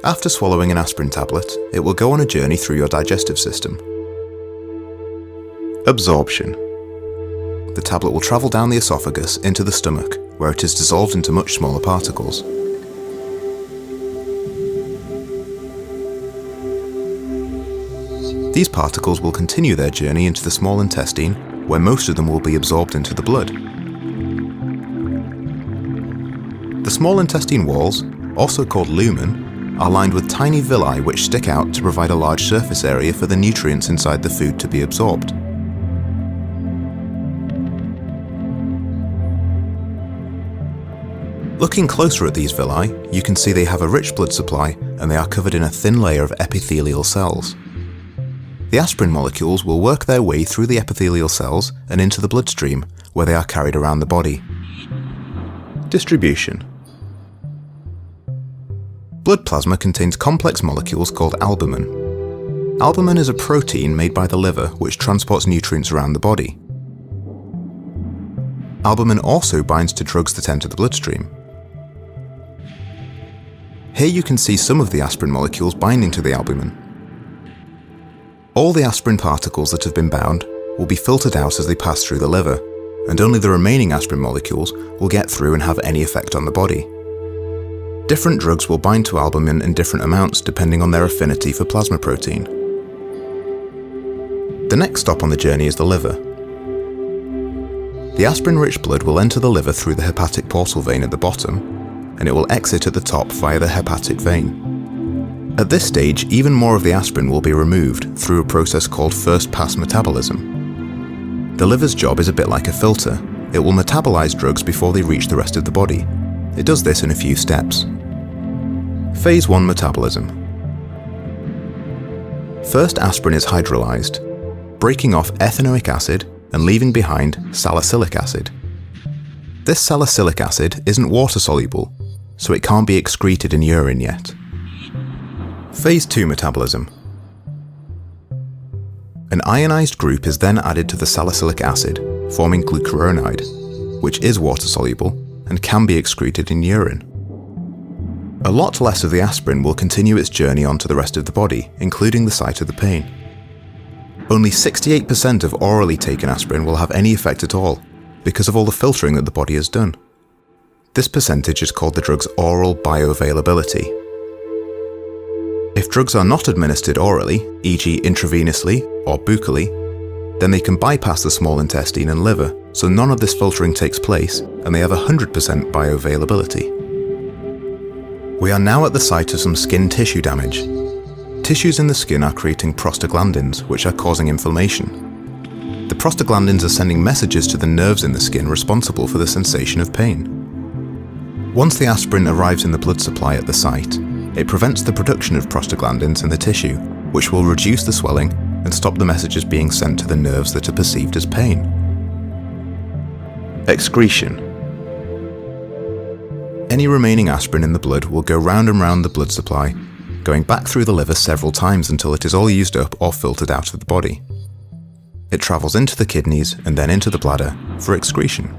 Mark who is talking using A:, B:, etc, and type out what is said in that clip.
A: After swallowing an aspirin tablet, it will go on a journey through your digestive system. Absorption. The tablet will travel down the esophagus into the stomach, where it is dissolved into much smaller particles. These particles will continue their journey into the small intestine, where most of them will be absorbed into the blood. The small intestine walls, also called lumen, are lined with tiny villi which stick out to provide a large surface area for the nutrients inside the food to be absorbed. Looking closer at these villi, you can see they have a rich blood supply and they are covered in a thin layer of epithelial cells. The aspirin molecules will work their way through the epithelial cells and into the bloodstream, where they are carried around the body. Distribution. Blood plasma contains complex molecules called albumin. Albumin is a protein made by the liver which transports nutrients around the body. Albumin also binds to drugs that enter the bloodstream. Here you can see some of the aspirin molecules binding to the albumin. All the aspirin particles that have been bound will be filtered out as they pass through the liver, and only the remaining aspirin molecules will get through and have any effect on the body. Different drugs will bind to albumin in different amounts depending on their affinity for plasma protein. The next stop on the journey is the liver. The aspirin-rich blood will enter the liver through the hepatic portal vein at the bottom, and it will exit at the top via the hepatic vein. At this stage, even more of the aspirin will be removed through a process called first-pass metabolism. The liver's job is a bit like a filter. It will metabolize drugs before they reach the rest of the body. It does this in a few steps. Phase 1 metabolism. First, aspirin is hydrolyzed, breaking off ethanoic acid and leaving behind salicylic acid. This salicylic acid isn't water-soluble, so it can't be excreted in urine yet. Phase 2 metabolism. An ionized group is then added to the salicylic acid, forming glucuronide, which is water-soluble and can be excreted in urine. A lot less of the aspirin will continue its journey onto the rest of the body, including the site of the pain. Only 68% of orally taken aspirin will have any effect at all, because of all the filtering that the body has done. This percentage is called the drug's oral bioavailability. If drugs are not administered orally, e.g. intravenously or buccally, then they can bypass the small intestine and liver, so none of this filtering takes place and they have 100% bioavailability. We are now at the site of some skin tissue damage. Tissues in the skin are creating prostaglandins, which are causing inflammation. The prostaglandins are sending messages to the nerves in the skin responsible for the sensation of pain. Once the aspirin arrives in the blood supply at the site, it prevents the production of prostaglandins in the tissue, which will reduce the swelling and stop the messages being sent to the nerves that are perceived as pain. Excretion. Any remaining aspirin in the blood will go round and round the blood supply, going back through the liver several times until it is all used up or filtered out of the body. It travels into the kidneys and then into the bladder for excretion.